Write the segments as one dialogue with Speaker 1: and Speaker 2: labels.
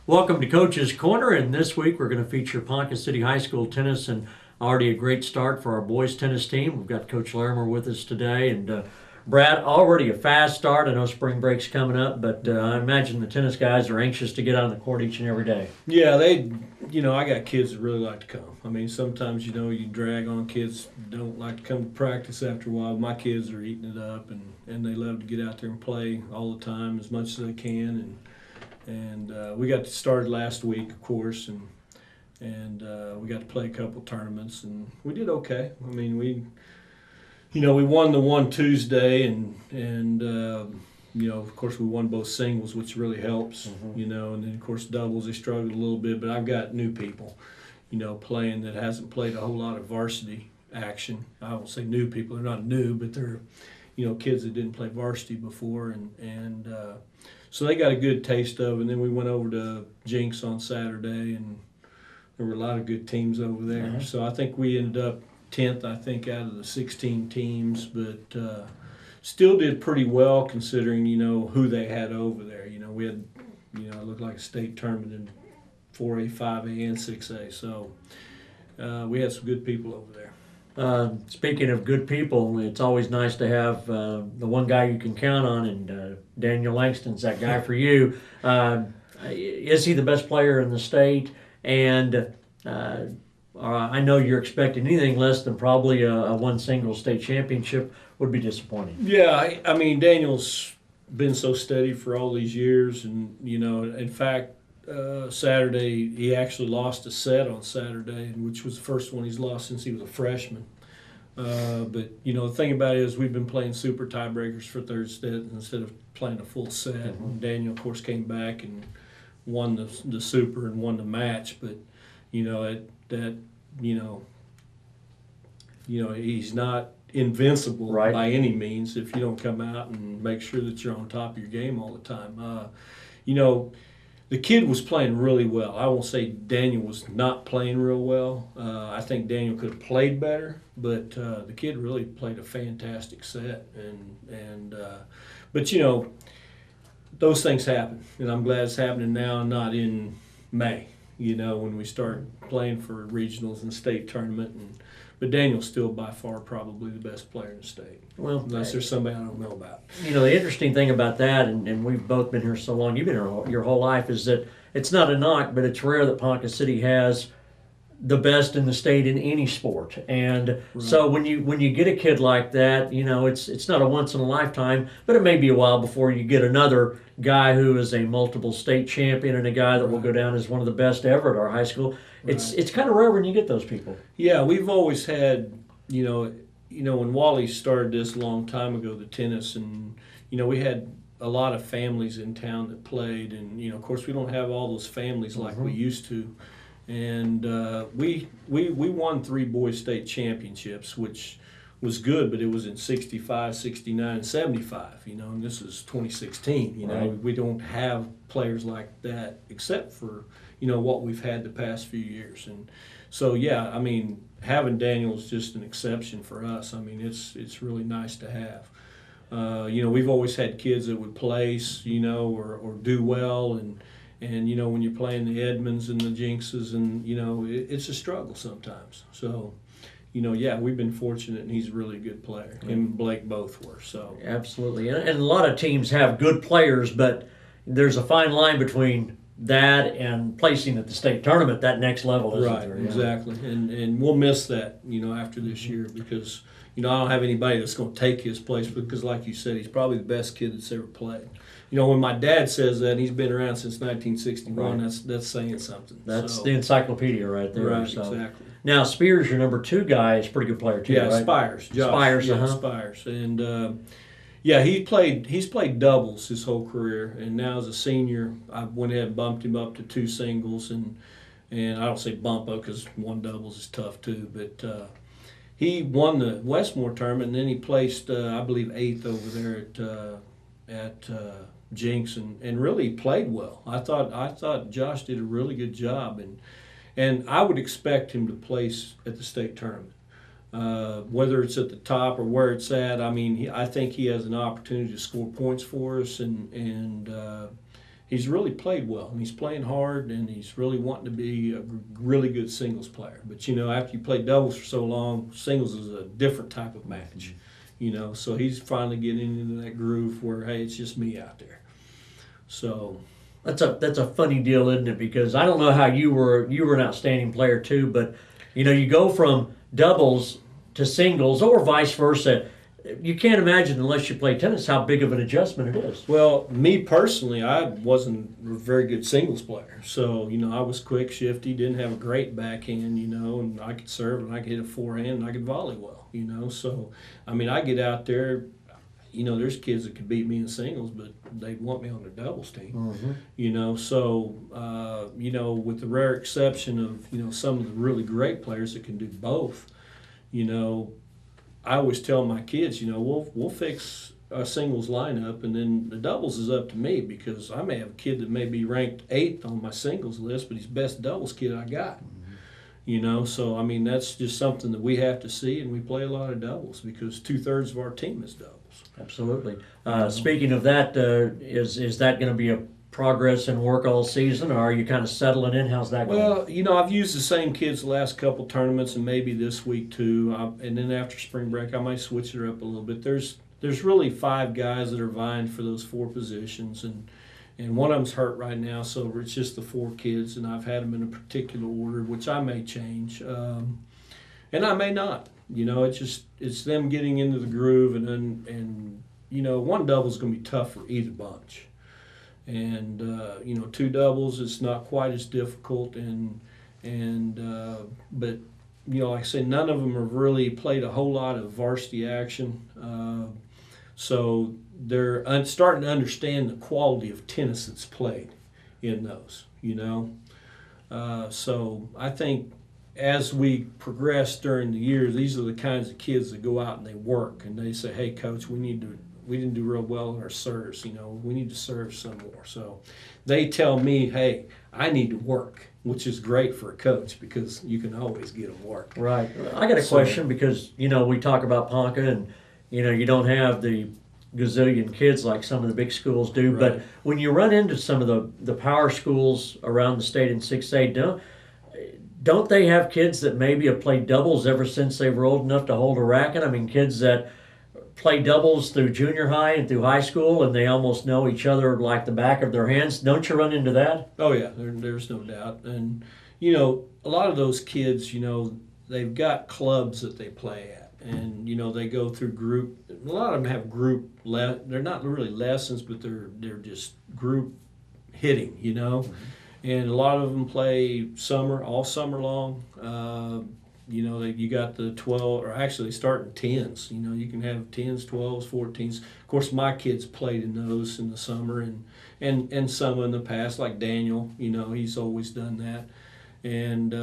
Speaker 1: Welcome to Coach's Corner, and this week we're going to feature Ponca City High School tennis, and already a great start for our boys tennis team. We've got Coach Larimer with us today, and Brad, already a fast start. I know spring break's coming up, but I imagine the tennis guys are anxious to get out on the court each and every day.
Speaker 2: Yeah, I got kids that really like to come. I mean, sometimes, you drag on kids don't like to come to practice after a while. My kids are eating it up, and they love to get out there and play all the time as much as they can. And we got started last week, of course, and we got to play a couple tournaments, and we did okay. I mean, we won the one Tuesday, and of course, we won both singles, which really helps. And then of course doubles they struggled a little bit, but I've got new people, playing that hasn't played a whole lot of varsity action. I won't say new people; they're not new, but they're kids that didn't play varsity before, and so they got a good taste of it. And then we went over to Jinx on Saturday, and there were a lot of good teams over there. So I think we ended up 10th, I think, out of the 16 teams, but still did pretty well considering, who they had over there. We had, it looked like a state tournament in 4A, 5A, and 6A. So we had some good people over there.
Speaker 1: Speaking of good people, it's always nice to have the one guy you can count on, and Daniel Langston's that guy for you. Is he the best player in the state? And I know you're expecting anything less than probably a one single state championship would be disappointing.
Speaker 2: Yeah, I mean, Daniel's been so steady for all these years, and in fact, Saturday he actually lost a set on Saturday, which was the first one he's lost since he was a freshman. But the thing about it is we've been playing super tiebreakers for third set instead of playing a full set. And Daniel, of course, came back and won the super and won the match, but he's not invincible by any means if you don't come out and make sure that you're on top of your game all the time. The kid was playing really well. I won't say Daniel was not playing real well. I think Daniel could have played better, but the kid really played a fantastic set. But those things happen, and I'm glad it's happening now, not in May. When we start playing for regionals and state tournament. But Daniel's still by far probably the best player in the state. Well, unless there's somebody I don't know about.
Speaker 1: The interesting thing about that, and we've both been here so long, you've been here your whole life, is that it's not a knock, but it's rare that Ponca City has the best in the state in any sport. And so when you get a kid like that, it's not a once in a lifetime, but it may be a while before you get another guy who is a multiple state champion and a guy that will go down as one of the best ever at our high school. It's kind of rare when you get those people.
Speaker 2: Yeah, we've always had, when Wally started this a long time ago, the tennis, and we had a lot of families in town that played, and of course we don't have all those families like we used to. And we won 3 boys state championships, which was good, but it was in 65, 69, and 75, and this is 2016, We don't have players like that except for, what we've had the past few years. And so, yeah, I mean, having Daniel is just an exception for us. I mean, it's really nice to have. We've always had kids that would place, or do well, and when you're playing the Edmonds and the Jinxes, and it's a struggle sometimes. So, we've been fortunate, and he's a really good player. Him and Blake both were. So
Speaker 1: absolutely, and a lot of teams have good players, but there's a fine line between that and placing at the state tournament. That next level, isn't there?
Speaker 2: Exactly, and we'll miss that, after this year, because I don't have anybody that's going to take his place, because like you said, he's probably the best kid that's ever played. When my dad says that, he's been around since 1961, that's saying something.
Speaker 1: That's the encyclopedia right there.
Speaker 2: Right,
Speaker 1: so.
Speaker 2: Exactly.
Speaker 1: Now, Spears, your number 2 guy, is a pretty good player too, right?
Speaker 2: Spires. Josh. Spires. And, he's played doubles his whole career, and now as a senior, I went ahead and bumped him up to 2 singles, and I don't say bump up because 1 doubles is tough too, but he won the Westmore tournament, and then he placed, I believe, 8th over there at Jinx, and really played well. I thought Josh did a really good job, and I would expect him to place at the state tournament. Whether it's at the top or where it's at, I mean, I think he has an opportunity to score points for us, and he's really played well, and he's playing hard, and he's really wanting to be a really good singles player. But after you play doubles for so long, singles is a different type of match. So he's finally getting into that groove where, hey, it's just me out there. So
Speaker 1: that's a funny deal, isn't it? Because I don't know how you were an outstanding player too, but you go from doubles to singles or vice versa. You can't imagine, unless you play tennis, how big of an adjustment it is.
Speaker 2: Well, me personally, I wasn't a very good singles player. So, I was quick, shifty, didn't have a great backhand, and I could serve and I could hit a forehand and I could volley well, So, I get out there, there's kids that could beat me in singles, but they want me on their doubles team, So, with the rare exception of, some of the really great players that can do both, I always tell my kids, we'll fix a singles lineup, and then the doubles is up to me, because I may have a kid that may be ranked 8th on my singles list, but he's best doubles kid I got. So that's just something that we have to see, and we play a lot of doubles because 2/3 of our team is doubles.
Speaker 1: Absolutely. Speaking of that, is that going to be a progress and work all season, or are you kind of settling in? How's that going?
Speaker 2: Well, I've used the same kids the last couple tournaments, and maybe this week too. And then after spring break, I might switch it up a little bit. There's really 5 guys that are vying for those 4 positions, and one of them's hurt right now, so it's just the 4 kids, and I've had them in a particular order, which I may change, and I may not. It's them getting into the groove, and one double is going to be tough for either bunch. And 2 doubles, it's not quite as difficult, but like I say, none of them have really played a whole lot of varsity action, so they're starting to understand the quality of tennis that's played in those. So I think as we progress during the year, these are the kinds of kids that go out and they work, and they say, "Hey, coach, we didn't do real well in our serves. We need to serve some more." So they tell me, "Hey, I need to work," which is great for a coach, because you can always get them work.
Speaker 1: Right. I got a question, because we talk about Ponca, and you don't have the gazillion kids like some of the big schools do.
Speaker 2: Right.
Speaker 1: But when you run into some of the power schools around the state in 6A, don't they have kids that maybe have played doubles ever since they were old enough to hold a racket? Kids that play doubles through junior high and through high school, and they almost know each other like the back of their hands. Don't you run into that?
Speaker 2: Oh yeah, there's no doubt. And a lot of those kids, they've got clubs that they play at, and they go through group. A lot of them have group. They're not really lessons, but they're just group hitting. Mm-hmm. And a lot of them play all summer long. You got the 12, or actually they start in 10s. You can have 10s, 12s, 14s. Of course, my kids played in those in the summer, and some in the past, like Daniel. He's always done that. And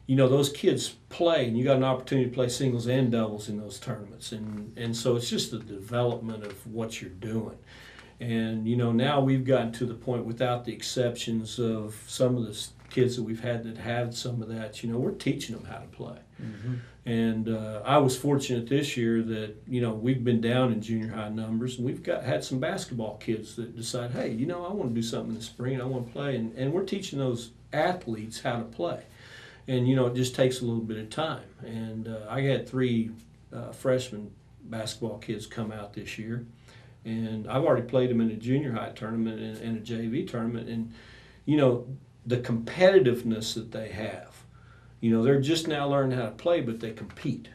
Speaker 2: those kids play, and you got an opportunity to play singles and doubles in those tournaments. And so it's just the development of what you're doing. And now we've gotten to the point, without the exceptions of some of the kids that we've had some of that, we're teaching them how to play. Mm-hmm. And I was fortunate this year that we've been down in junior high numbers, and we've had some basketball kids that decide, hey, I want to do something in the spring, I want to play, and we're teaching those athletes how to play. And it just takes a little bit of time. And I had 3 freshman basketball kids come out this year. And I've already played them in a junior high tournament and a JV tournament. And, the competitiveness that they have, they're just now learning how to play, but they compete.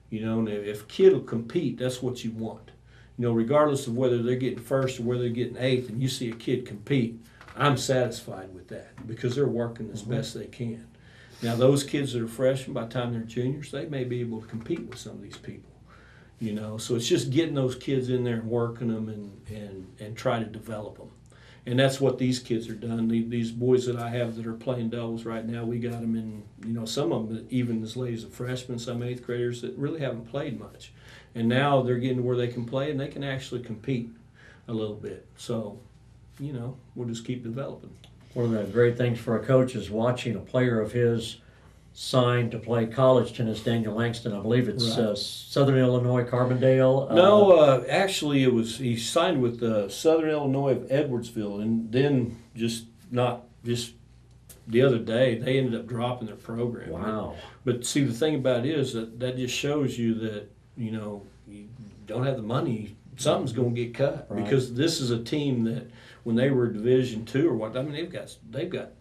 Speaker 2: And if a kid will compete, that's what you want. Regardless of whether they're getting first or whether they're getting 8th, and you see a kid compete, I'm satisfied with that, because they're working as best they can. Now, those kids that are freshmen, by the time they're juniors, they may be able to compete with some of these people. So it's just getting those kids in there and working them and try to develop them. And that's what these kids are done. These boys that I have that are playing doubles right now, we got them in, some of them even as late as a freshman, some 8th graders that really haven't played much. And now they're getting to where they can play, and they can actually compete a little bit. So, we'll just keep developing.
Speaker 1: One of the great things for a coach is watching a player of his signed to play college tennis, Daniel Langston. I believe it's
Speaker 2: Right.
Speaker 1: Southern Illinois, Carbondale.
Speaker 2: No, actually, he signed with Southern Illinois of Edwardsville, and then just the other day they ended up dropping their program.
Speaker 1: Wow.
Speaker 2: But see, the thing about it is that just shows you that you don't have the money, something's going to get cut,
Speaker 1: Right.
Speaker 2: because this is a team that when they were Division II or what, I mean they've got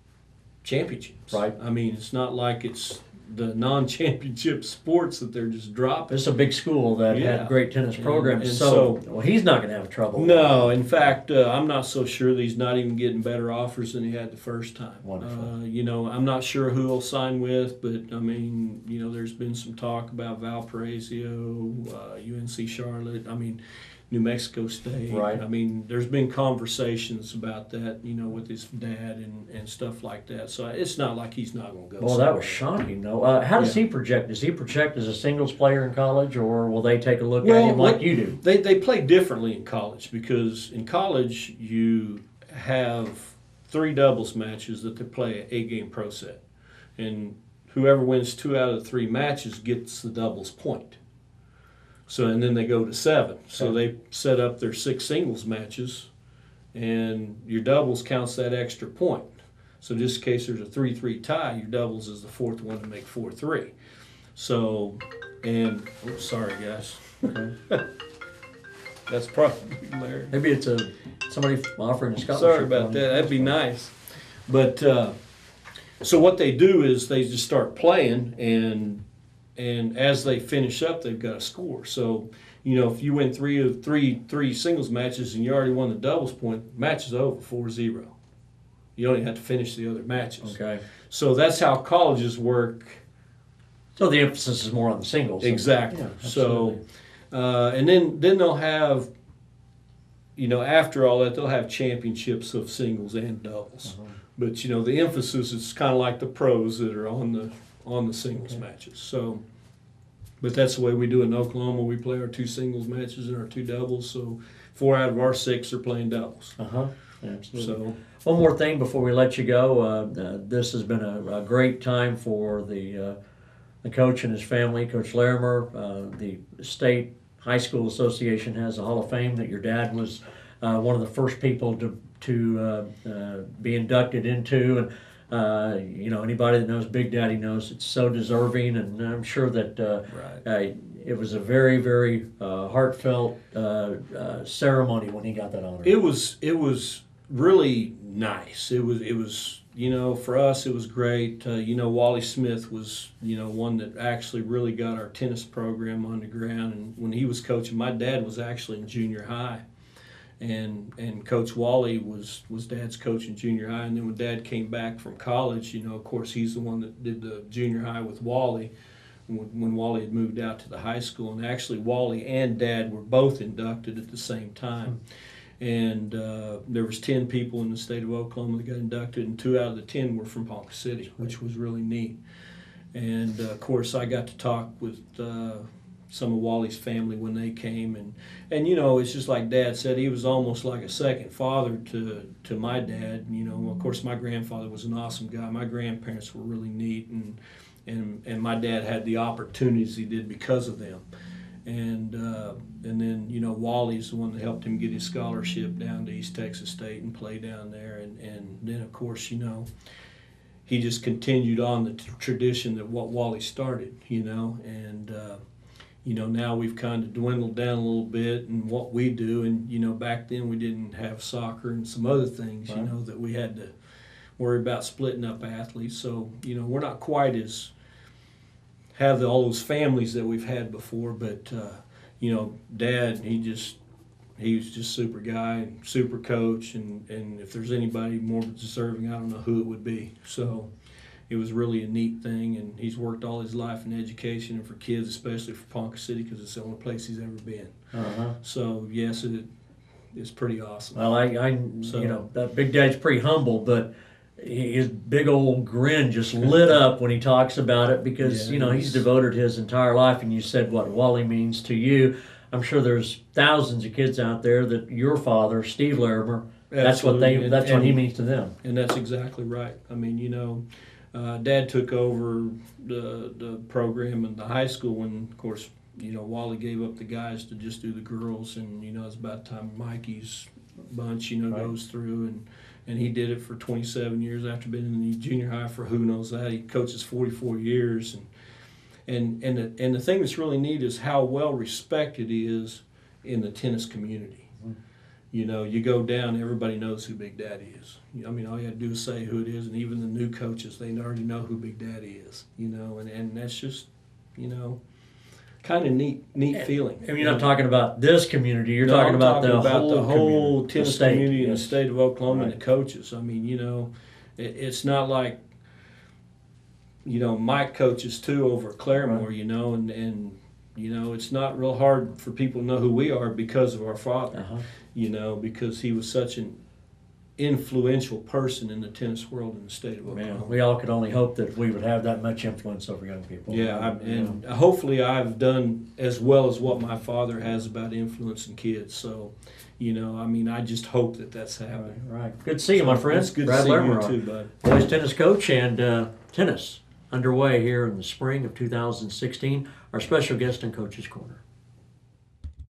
Speaker 2: championships.
Speaker 1: Right.
Speaker 2: I mean, it's not like it's the non-championship sports that they're just dropping.
Speaker 1: It's a big school that
Speaker 2: Yeah.
Speaker 1: had great tennis programs.
Speaker 2: And
Speaker 1: so, well, he's not going to have trouble.
Speaker 2: No, in fact, I'm not so sure that he's not even getting better offers than he had the first time.
Speaker 1: Wonderful.
Speaker 2: I'm not sure who he'll sign with, but I mean, there's been some talk about Valparaiso, UNC Charlotte. I mean, New Mexico State.
Speaker 1: Right.
Speaker 2: I mean, there's been conversations about that, with his dad and stuff like that. So it's not like he's not going to go.
Speaker 1: Well, that was shocking, though. How does he project? Does he project as a singles player in college, or will they take a look at him like you do?
Speaker 2: They play differently in college, because in college you have 3 doubles matches that they play an 8-game pro set, and whoever wins 2 out of the 3 matches gets the doubles point. So, and then they go to 7. So they set up their 6 singles matches, and your doubles counts that extra point. So just in case there's a 3-3 tie, your doubles is the 4th one to make 4-3. So, and sorry guys, that's probably Larry.
Speaker 1: Maybe it's somebody offering a scholarship.
Speaker 2: Sorry about that. That'd be nice. But so what they do is they just start playing, and as they finish up, they've got a score. So, if you win 3 singles matches and you already won the doubles point, match is over, 4-0. You don't even have to finish the other matches.
Speaker 1: Okay.
Speaker 2: So that's how colleges work.
Speaker 1: So the emphasis is more on the singles.
Speaker 2: Exactly.
Speaker 1: Yeah,
Speaker 2: So,
Speaker 1: absolutely.
Speaker 2: and then they'll have, after all that, they'll have championships of singles and doubles. But the emphasis is kind of like the pros that are on the singles matches. So, but that's the way we do it in Oklahoma. We play our 2 singles matches and our 2 doubles. So 4 out of our 6 are playing doubles.
Speaker 1: Absolutely.
Speaker 2: So
Speaker 1: one more thing before we let you go. This has been a great time for the coach and his family, Coach Larimer. The State High School Association has a Hall of Fame that your dad was one of the first people to be inducted into, and anybody that knows Big Daddy knows it's so deserving, and I'm sure that it was a very, very heartfelt ceremony when he got that honor.
Speaker 2: it was really nice. It was for us it was great. Wally Smith was one that actually really got our tennis program on the ground, and when he was coaching, my dad was actually in junior high. And Coach Wally was Dad's coach in junior high, and then when Dad came back from college, of course he's the one that did the junior high with Wally when Wally had moved out to the high school. And actually Wally and Dad were both inducted at the same time. And there was 10 people in the state of Oklahoma that got inducted, and 2 out of the 10 were from Ponca City, which was really neat. And of course I got to talk with some of Wally's family when they came, and it's just like Dad said, he was almost like a second father to my dad. Of course my grandfather was an awesome guy. My grandparents were really neat, and my dad had the opportunities he did because of them. And then Wally's the one that helped him get his scholarship down to East Texas State and play down there, and then of course he just continued on the tradition that what Wally started, and now we've kind of dwindled down a little bit in what we do, and back then we didn't have soccer and some other things, that we had to worry about splitting up athletes. So we're not quite as have all those families that we've had before, but Dad, he was just super guy and super coach, and if there's anybody more deserving, I don't know who it would be. So it was really a neat thing, and he's worked all his life in education and for kids, especially for Ponca City, because it's the only place he's ever been. So yes, it's pretty awesome.
Speaker 1: Well, that Big Dad's pretty humble, but his big old grin just lit up when he talks about it, because he's devoted his entire life. And you said what Wally means to you. I'm sure there's thousands of kids out there that your father, Steve Larimer, that's what he means to them.
Speaker 2: And that's exactly right. I mean, Dad took over the program in the high school when, of course, Wally gave up the guys to just do the girls, and it's about time Mikey's bunch,
Speaker 1: Right.
Speaker 2: goes through, and he did it for 27 years after being in the junior high for who knows that. He coaches 44 years, and the thing that's really neat is how well respected he is in the tennis community. You go down, everybody knows who Big Daddy is. I mean, all you have to do is say who it is, and even the new coaches, they already know who Big Daddy is. And that's just, kind of neat feeling.
Speaker 1: And you're not talking about this community. You're
Speaker 2: No,
Speaker 1: talking
Speaker 2: I'm
Speaker 1: about
Speaker 2: talking
Speaker 1: the whole community,
Speaker 2: tennis
Speaker 1: the state,
Speaker 2: community in the
Speaker 1: yes.
Speaker 2: state of Oklahoma and
Speaker 1: Right.
Speaker 2: the coaches. I mean, it's not like, Mike coaches too over at Claremore,
Speaker 1: Right.
Speaker 2: and it's not real hard for people to know who we are because of our father,
Speaker 1: Uh-huh.
Speaker 2: because he was such an influential person in the tennis world in the state of Oklahoma.
Speaker 1: Man, we all could only hope that we would have that much influence over young people.
Speaker 2: And hopefully I've done as well as what my father has about influencing kids. So, I just hope that that's happening.
Speaker 1: Right. Good to see you, my friend.
Speaker 2: It's good
Speaker 1: Brad
Speaker 2: to see
Speaker 1: Larimer,
Speaker 2: you too, bud.
Speaker 1: boys tennis coach, and tennis underway here in the spring of 2016. Our special guest in Coach's Corner.